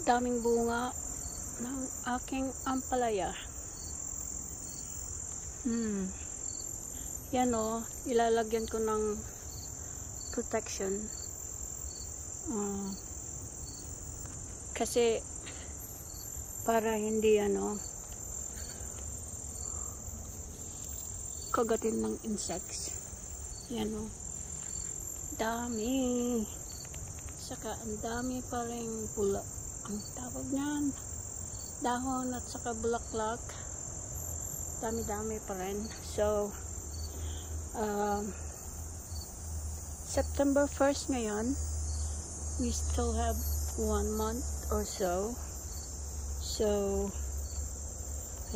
daming bunga ng aking ampalaya. Yan o, ilalagyan ko ng protection. Kasi para hindi kagatin ng insects. Yan o, dami. Saka ang dami pa rin pula. Ang tawag niyan, dahon at saka bulaklak. Dami-dami pa rin. So September 1st ngayon, we still have 1 month or so. So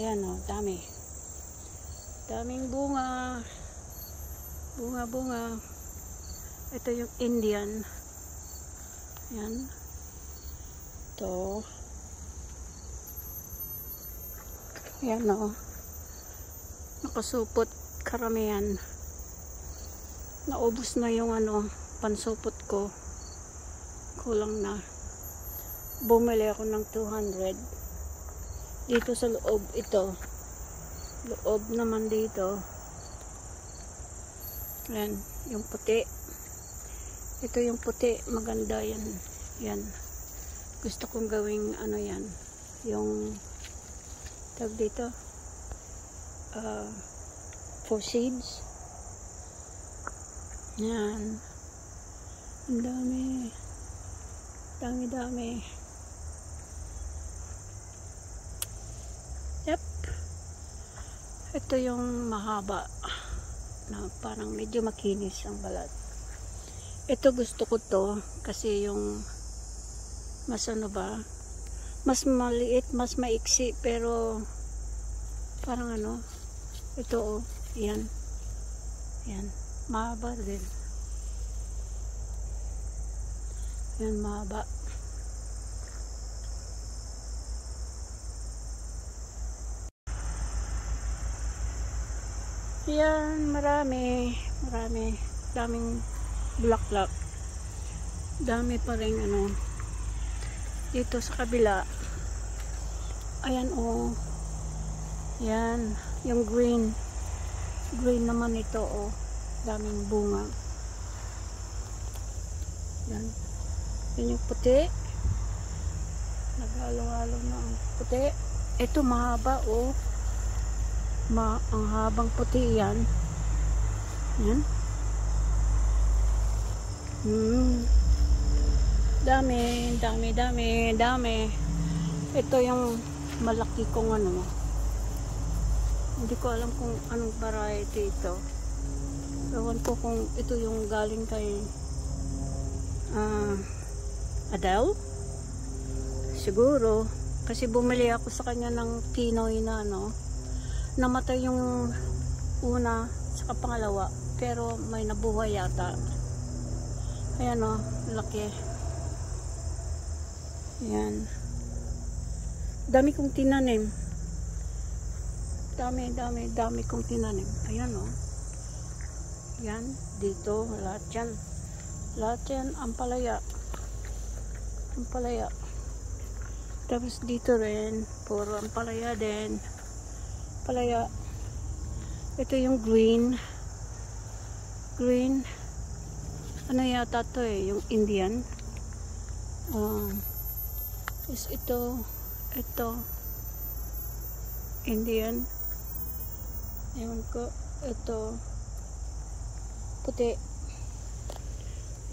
ayan o, daming bunga. Bunga. Ito yung Indian. Ayan. Ito. Ayan o. Nakasupot karamihan. Naubos na yung pansupot ko. Kulang na. Bumili ako ng 200. Dito sa loob ito. Loob naman dito. Ayan. Yung puti. Ito yung puti. Maganda yan. Yan. Gusto kong gawing yan. Yung tag dito. For seeds. Yan. Ang dami. Dami. Yep. Ito yung mahaba na parang medyo makinis ang balat. Ito gusto ko to kasi yung mas mas maliit, mas maiksi, pero parang ito yan, mahaba din. Yan, mahaba. Yan, marami, daming bulaklak. Dami pa rin dito sa kabila. Ayan o. Yan, yung green naman ito o. Daming bunga. Yan. Yan yung puti. Naghalo-halo na ang puti. Ito mahaba o. Ang habang puti yan. Yan. Dami. Ito yung malaki kong hindi ko alam kung anong variety ito. Ewan ko kung ito yung galing kay Adele. Siguro. Kasi bumili ako sa kanya ng Pinoy na namatay yung una saka pangalawa. Pero may nabuhay yata. Ayan o, laki. Ayan. Dami kong tinanim. Dami kong tinanim. Ayan o. Yan, dito, lahat yan, ampalaya. Tapos dito rin, puro ampalaya din. Ampalaya. Ito yung green. Ano yata to yung Indian. Is ito Indian. Ewan ko, ito puti.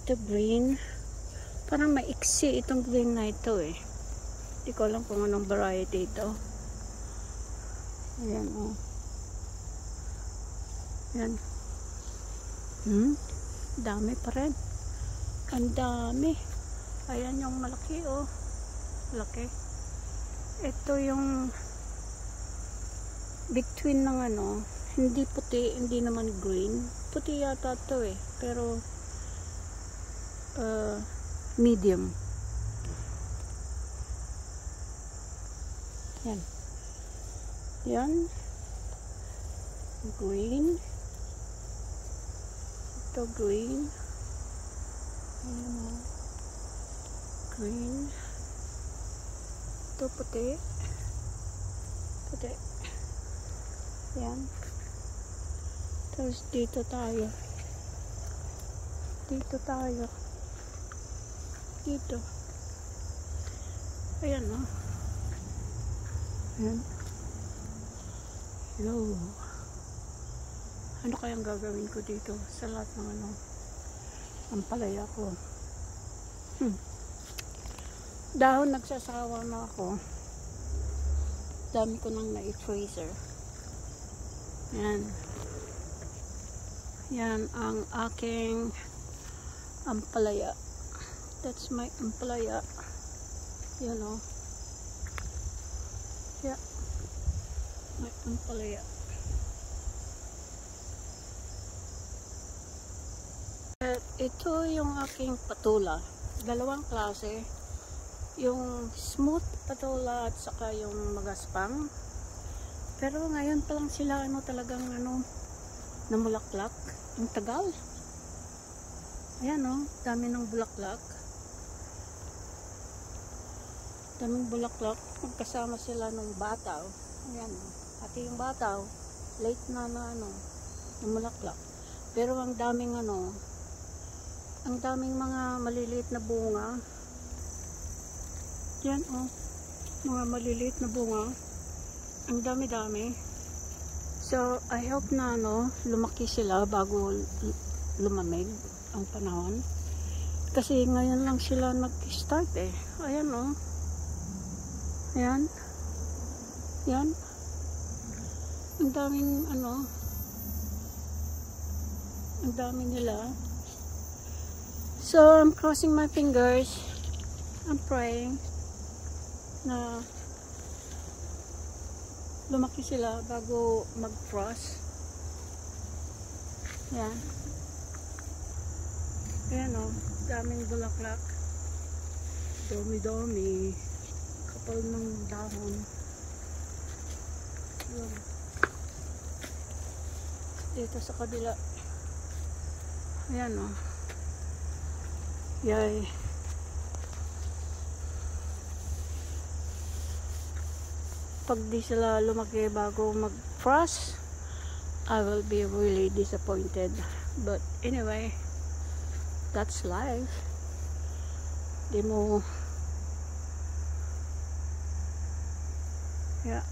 Ito green. Parang maiksi itong green na ito Hindi ko alam kung anong variety ito. Ayan o. Ayan. Dami pa rin. Ang dami. Ayan yung malaki o. Malaki. Ito yung between ng hindi puti, hindi naman green. Puti yata to pero medium. Yan. Green. Ito green. Ayan o. Green. Ito puti. Puti. Yan. Tapos dito tayo. Dito tayo. Dito. Ayan, no? Ayan. Hello. Ano kayang gagawin ko dito sa lahat ng ano, ang palaya ko? Dahon, nagsasawa na ako. Dami ko nang na-freezer. Yan. Yan ang aking ampalaya. That's my ampalaya. Yan o. Yeah. My ampalaya. At ito yung aking patula. Dalawang klase. Yung smooth patula at saka yung magaspang. Pero ngayon pa lang sila ano talagang ano namulaklak. Ang tagal. Ayan o, dami ng bulaklak. Daming bulaklak. Magkasama sila ng bataw. Ayan o. Pati yung bataw, late na ano, namulaklak. Pero ang daming ano, ang daming mga maliliit na bunga. Yan o, mga maliliit na bunga. Ang dami-dami. So, I hope na ano, lumaki sila bago lumamig ang panahon. Kasi ngayon lang sila nag-start eh. Ayan o. Ayan. Yan. Ang daming ano, ang dami nila. So, I'm crossing my fingers. I'm praying na lumaki sila bago mag-frost. Ayan. Ayan o, daming bulaklak. Dami-dami. Kapal ng dahon. Ayan. Dito sa kabila. Ayan o. Yay. Pag di sila lumaki bago mag-frost, I will be really disappointed. But anyway, that's life. Di mo, yeah.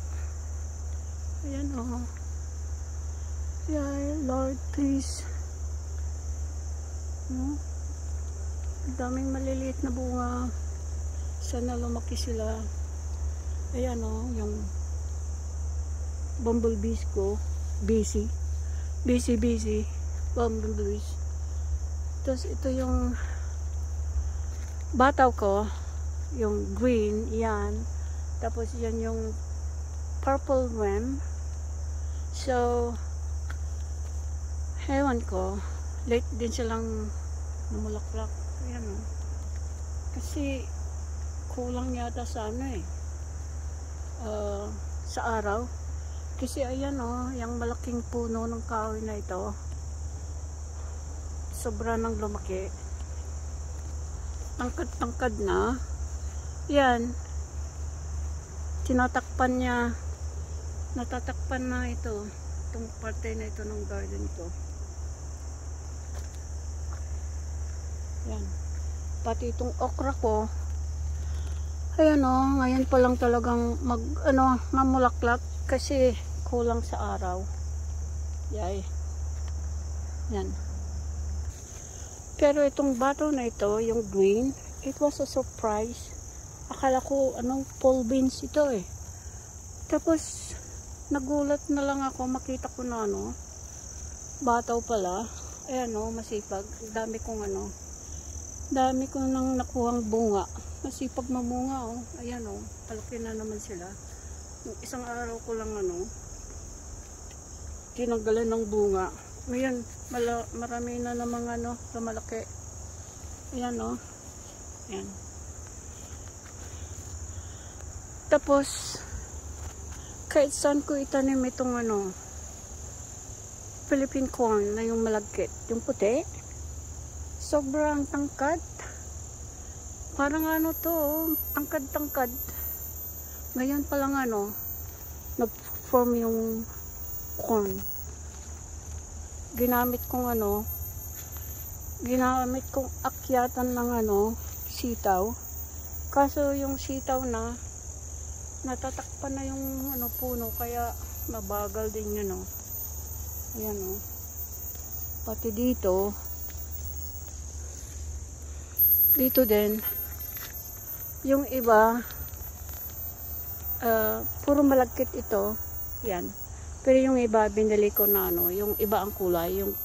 Ayan o. Yeah, Lord, please. No? Daming maliliit na bunga. Sana lumaki sila. Ayan o, yung bumblebees ko. Busy bumblebees. Tapos ito yung bataw ko, yung green, yan. Tapos yan yung purple worm. So, hewan ko, late din silang namulaklak. Ayan o. Kasi kulang yata sa ano eh. Sa araw. Kasi ayan o, yung malaking puno ng kahoy na ito, sobra nang lumaki. Tangkad-tangkad na. Yan. Tinatakpan niya. Natatakpan na ito. Itong parte na ito ng garden ko. Yan. Pati itong okra ko. Ayan o, ngayon pa lang talagang mamulaklak kasi kulang sa araw. Yay. Yan. Pero itong bato na ito, yung green, it was a surprise. Akala ko full beans ito eh. Tapos nagulat na lang ako, makita ko na bataw pala. Ayan o, masipag. Dami kong nang nakuhang bunga. Masipag mamunga o. Ayan o, palaki na naman sila. Yung isang araw ko lang tinanggalan ng bunga. Ngayon, marami na namang lumalaki. Ayan o. Ayan. Tapos, kahit saan ko itanim itong Philippine corn na yung malagkit. Yung puti. Sobrang tangkad. Parang tangkad-tangkad. Ngayon pa lang nag-form yung corn. Ginamit kong akyatan ng sitaw. Kaso yung sitaw natatakpan na yung puno, kaya mabagal din yun. Ayan pati dito din yung iba puro malagkit ito. Yan. Pero yung iba binili ko na yung iba ang kulay, yung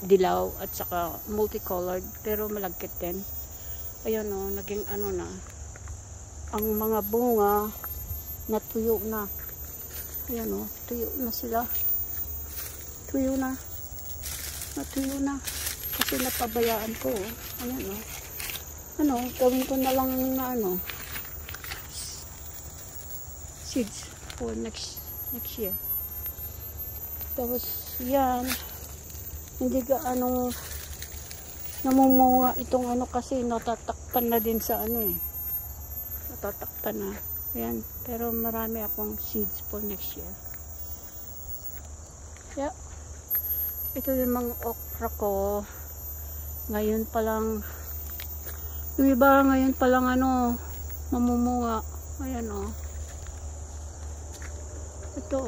dilaw at saka multicolored, pero malagkit din. Ayan naging na. Ang mga bunga natuyo na. Ayan tuyo na sila. Tuyo na. Natuyo na. Kasi napabayaan ko. Ayan gawin ko na lang na seeds for next year. Tapos yan, hindi namumunga itong kasi natatakpan na din sa natatakpan na. Ayan, pero marami akong seeds for next year. Yeah. Ito yung mga okra ko. Ngayon pa lang, yung iba ngayon pa lang mamumunga. Ayan ito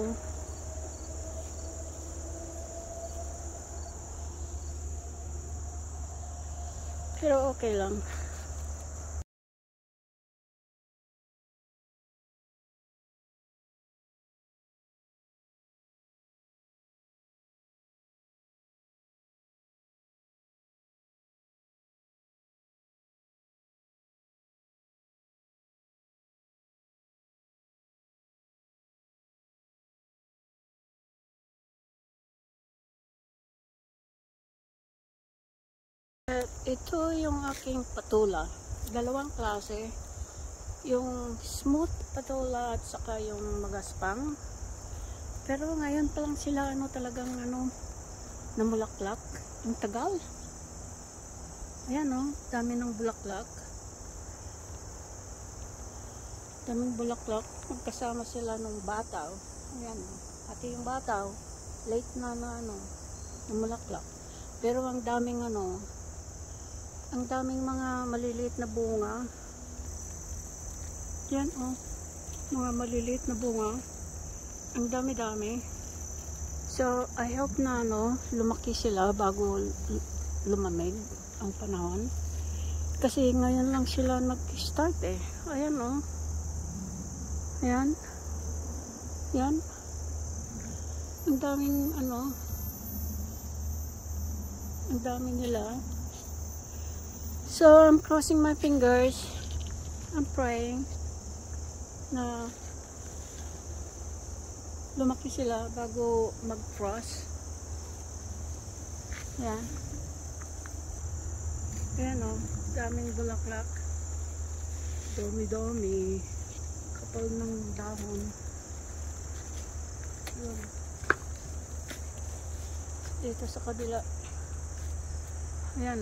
pero okay lang. Ito yung aking patula. Dalawang klase. Yung smooth patula at saka yung magaspang. Pero ngayon pa lang sila talagang namulaklak. Yung tagal. Ayan dami ng bulaklak. Daming bulaklak. Magkasama sila nung bataw. Ayan pati yung bataw late na namulaklak. Pero ang daming ang daming mga maliliit na bunga. Yan mga maliliit na bunga. Ang dami-dami. So I hope na lumaki sila bago lumamig ang panahon. Kasi ngayon lang sila nag-start Ayan Ayan. Yan. Ang daming ang dami nila. So, I'm crossing my fingers. I'm praying na lumaki sila bago mag-frost. Yan. Ayan daming bulaklak. Dami-dami. Kapal ng dahon. Ayan. Dito sa kabila. Ayan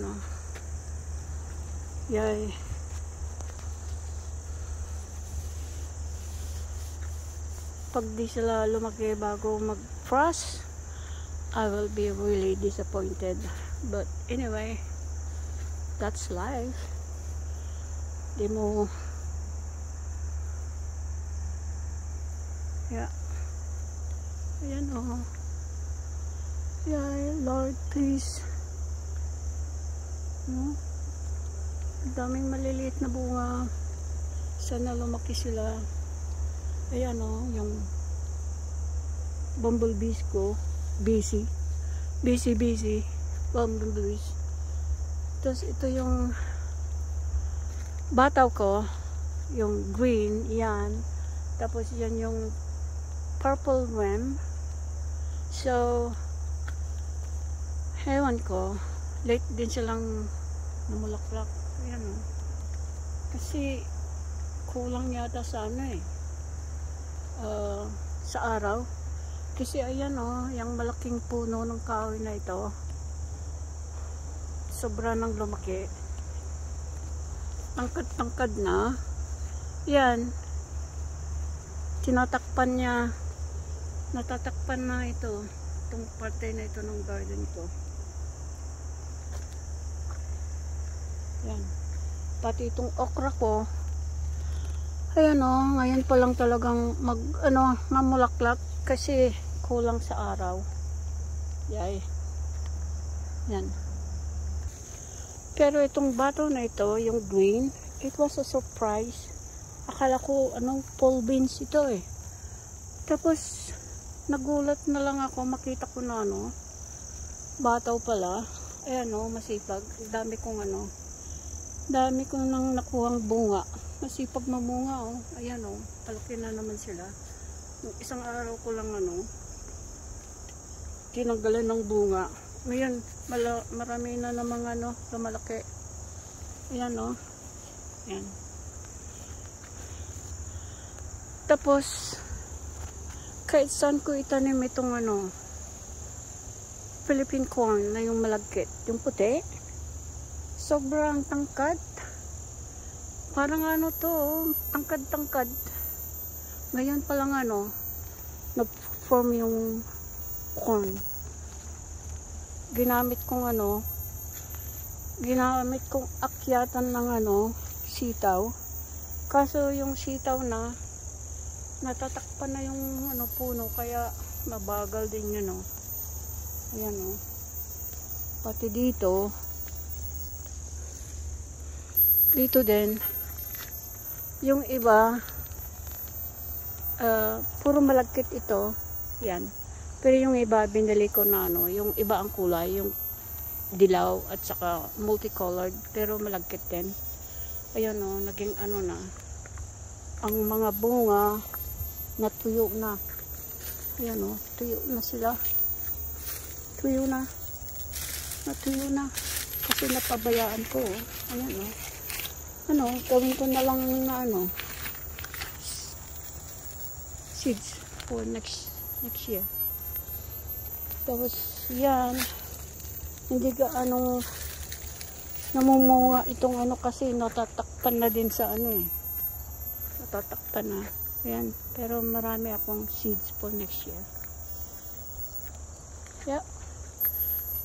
Yay. Pag di sila lumaki bago mag-frost, I will be really disappointed. But anyway, that's life. Di mo ayan Yay, Lord, please. Daming maliliit na bunga. Sana lumaki sila. Ayan yung bumblebees ko. Busy bumblebees. Tapos ito yung bataw ko, yung green, yan. Tapos yan yung purple worm. So hewan ko, late din silang namulaklak. Ayan kasi kulang yata sa sa araw. Kasi ayan yung malaking puno ng kahoy na ito, sobra nang lumaki. Tangkad-tangkad na. Yan. tinatakpan niya, natatakpan na ito, itong parte na ito ng garden ko. Yan. Pati itong okra ko, ayan o, ngayon pa lang talagang mamulaklak kasi kulang sa araw. Yay. Yan. Pero itong bato na ito, yung green, it was a surprise. Akala ko, pole beans ito eh. Tapos, nagulat na lang ako, makita ko na bataw pala. Ayan masipag. Dami kong nang nakuhang bunga. Masipag mamunga Ayan palaki na naman sila. Yung isang araw ko lang tinanggalan ng bunga. Ngayon, marami na namang lumalaki. Ayan Ayan. Tapos, kahit saan ko itanim itong Philippine corn na yung malagkit. Yung puti. Sobrang tangkad. Parang tangkad-tangkad. Ngayon pa lang nag-form yung corn. Ginamit kong akyatan ng sitaw. Kaso yung sitaw natatakpan na yung puno, kaya mabagal din yun Ayan pati dito din yung iba puro malagkit ito. Yan. Pero yung iba binili ko na yung iba ang kulay, yung dilaw at saka multicolored, pero malagkit din. Ayan naging na ang mga bunga natuyo na. Ayan tuyo na sila. Tuyo na. Natuyo na. Kasi napabayaan ko Ayan gawin ko na lang na seeds for next year. Tapos yan, hindi namumunga itong kasi natatakpan na din sa natatakpan na. Ayan, pero marami akong seeds for next year. Yeah.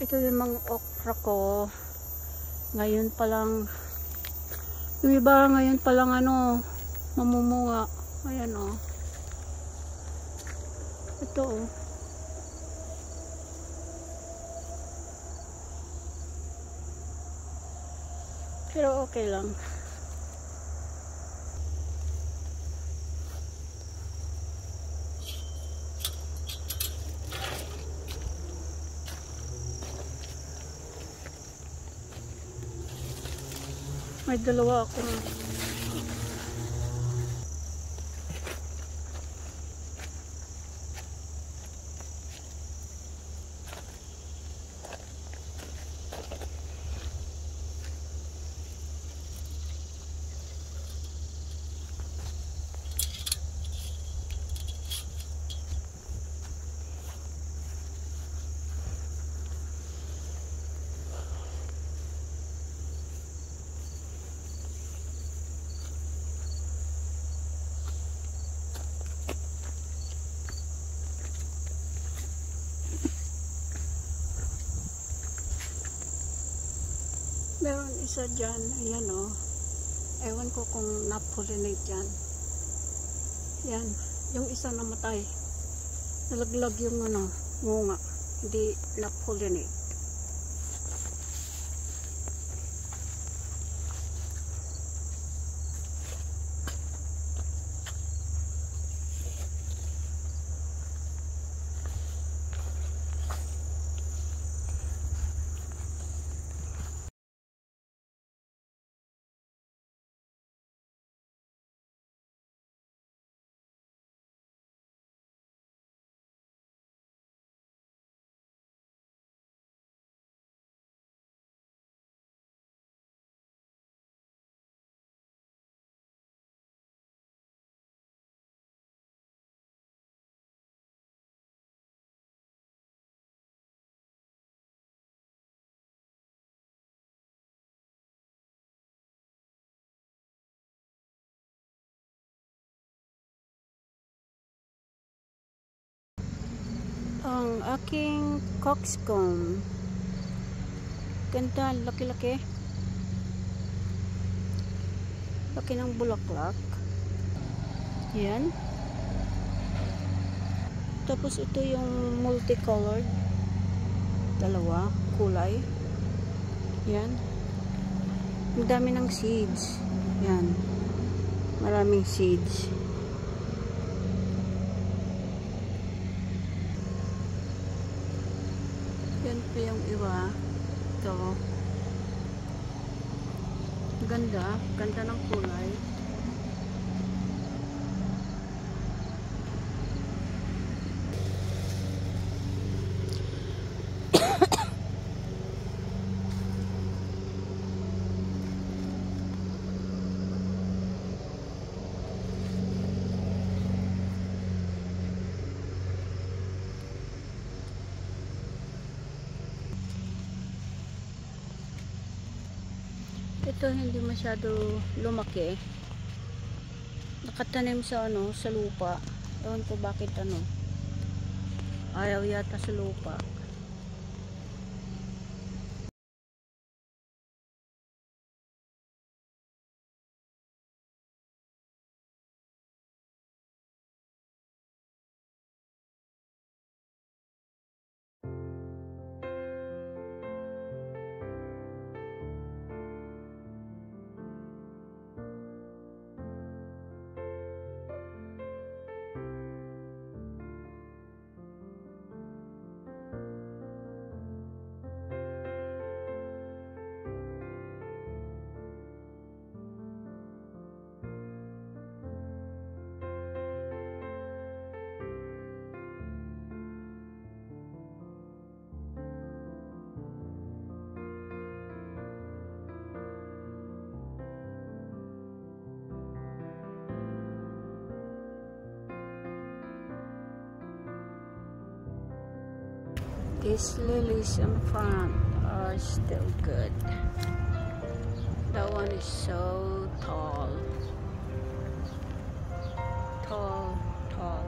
Ito yung mga okra ko. Ngayon pa lang, yung iba ngayon pa lang namumunga. Ayan ito pero okay lang. May dalawa akong meron isa dyan, ayan ewan ko kung na-pollinate yan. Yan, yung isa namatay, nalaglag yung bunga, hindi na-pollinate. Ang aking coxcomb. Ganda, laki-laki. Laki ng bulaklak. Yan. Tapos ito yung multicolored. Dalawa, kulay. Yan. Ang dami ng seeds. Yan. Maraming seeds. Yan po yung iba. Ito. Ganda. Ganda ng kulay. Ito hindi masyado lumaki. Nakatanim sa sa lupa. Ewan ko bakit ayaw yata sa lupa. These lilies in front are still good. That one is so tall. Tall, tall.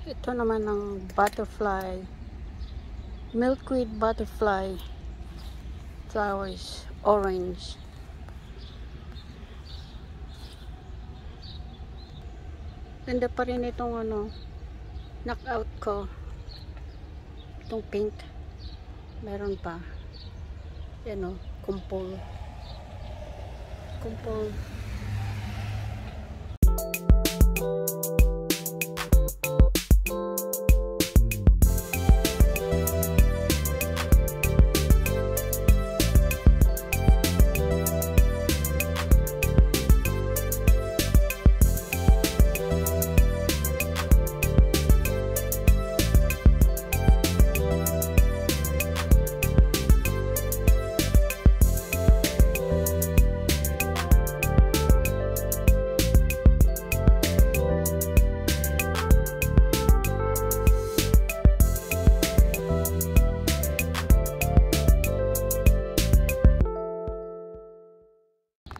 Ito naman ang butterfly, milkweed butterfly flowers, orange. Ganda pa rin itong knockout ko. Itong pink, meron pa. Yan kumpol.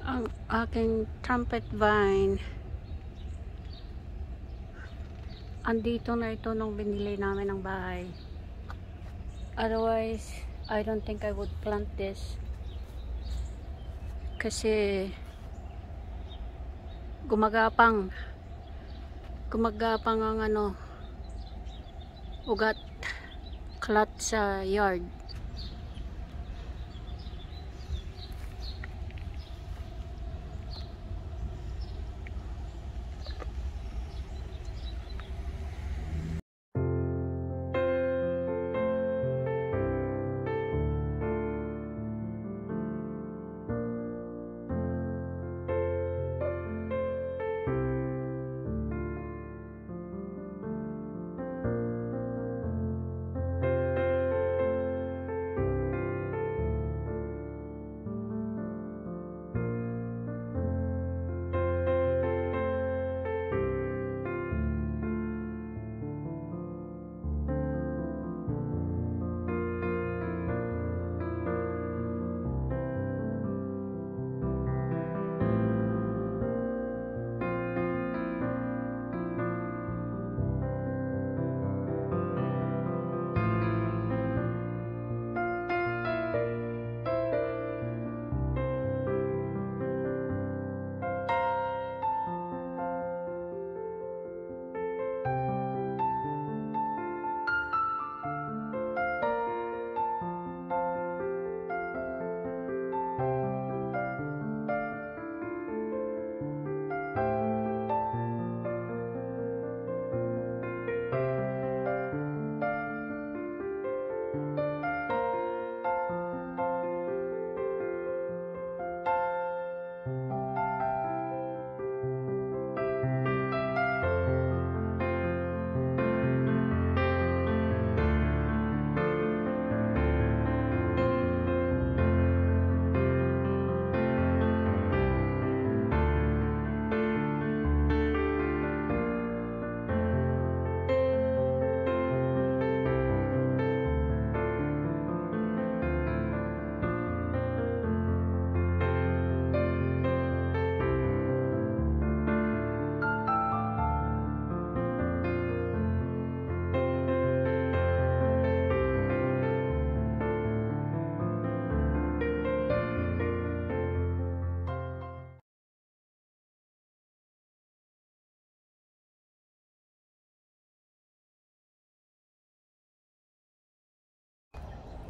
Ang aking trumpet vine, andito na ito nung binili namin ng bahay. Otherwise, I don't think I would plant this kasi gumagapang ang ugat, kalat sa yard.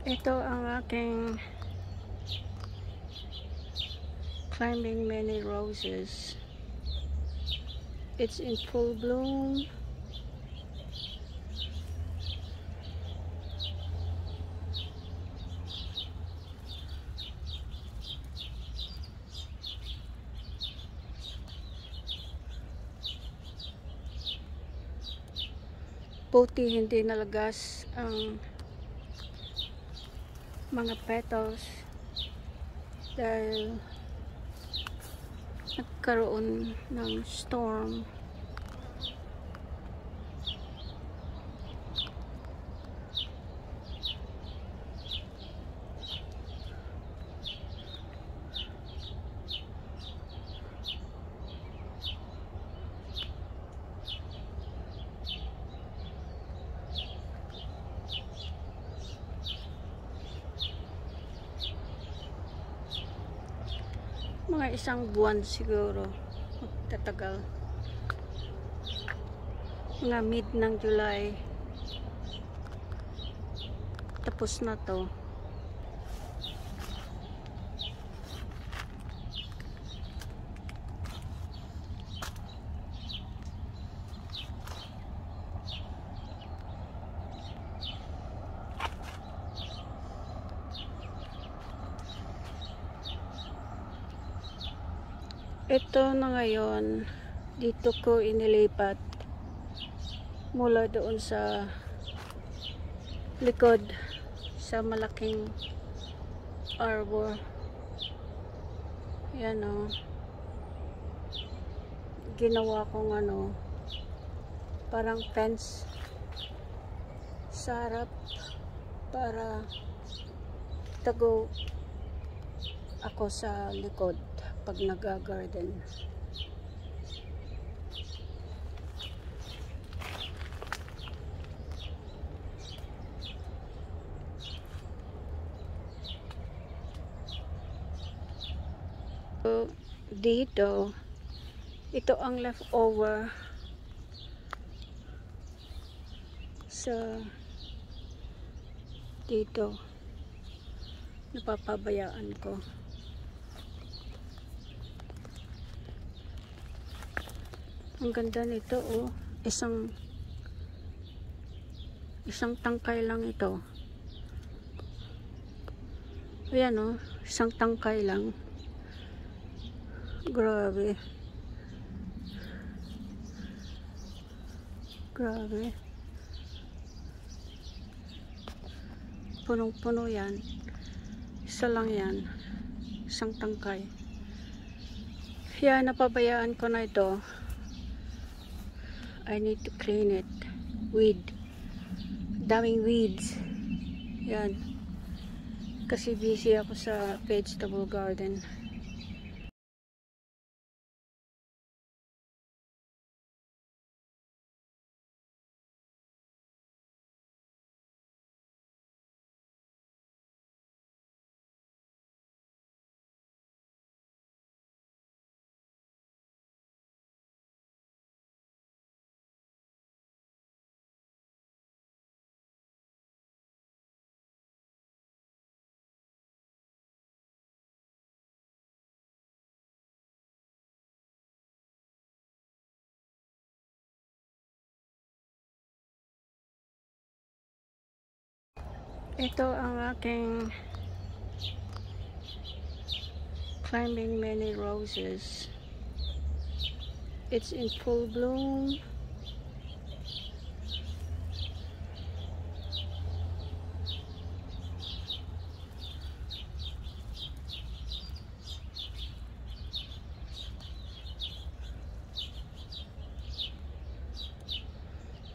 Ito ang aking climbing many roses. It's in full bloom. Puti, hindi nalagas ang mga petals dahil nagkaroon ng storm. Mga isang buwan siguro magtatagal. Mga mid ng July. Tapos na to. Ito na ngayon, dito ko inilipat mula doon sa likod sa malaking arbor. Yan o. Ginawa kong parang fence sa harap para tago ako sa likod pag nag-garden. So, dito, ito ang leftover sa dito. Napapabayaan ko. Ang ganda nito, oh. Isang tangkay lang ito. Ayan, oh. Isang tangkay lang. Grabe. Grabe. Punong-puno yan. Isa lang yan. Isang tangkay. Kaya napabayaan ko na ito. I need to clean it. Weed. Daming weeds. Yan. Kasi busy ako sa vegetable garden. Ito ang aking climbing many roses. It's in full bloom.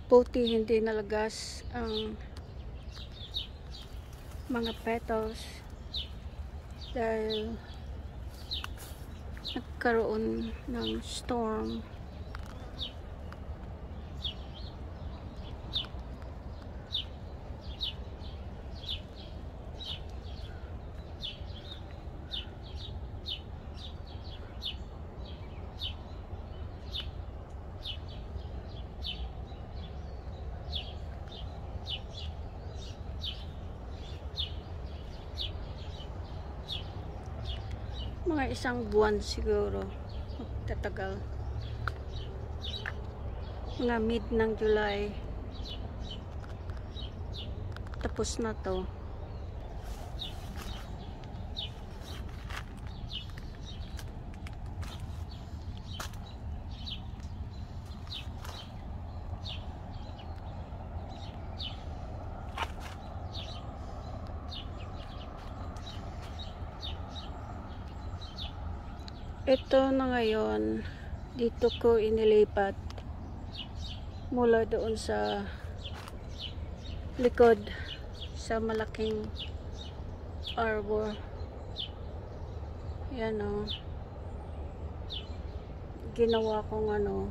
Puti, hindi nalagas ang mga petals dahil nagkaroon ng storm. Mga isang buwan siguro magtatagal. Mga mid ng July tapos na to. Ito na ngayon, dito ko inilipat mula doon sa likod sa malaking arbor. Yan o. Ginawa kong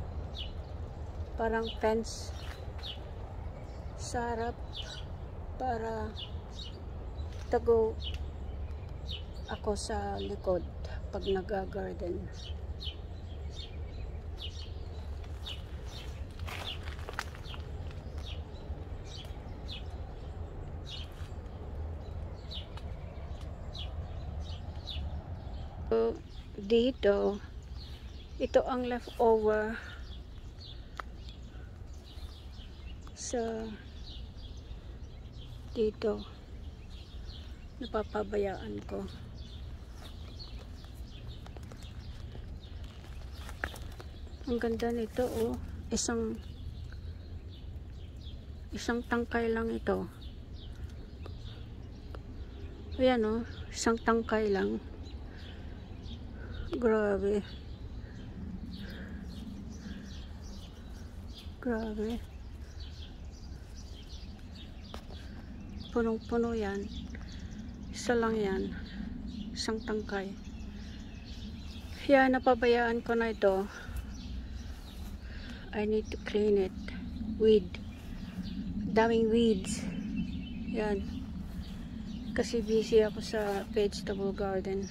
parang fence sa harap para tago ako sa likod pag nag-garden. So, dito, ito ang leftover sa dito. Napapabayaan ko. Ang ganda nito, oh. Isang tangkay lang ito. Ayan, oh. Isang tangkay lang. Grabe. Grabe. Punong-puno yan. Isa lang yan. Isang tangkay. Yan, napabayaan ko na ito. I need to clean it. Weed. Daming weeds. Yan. Kasi busy ako sa vegetable garden.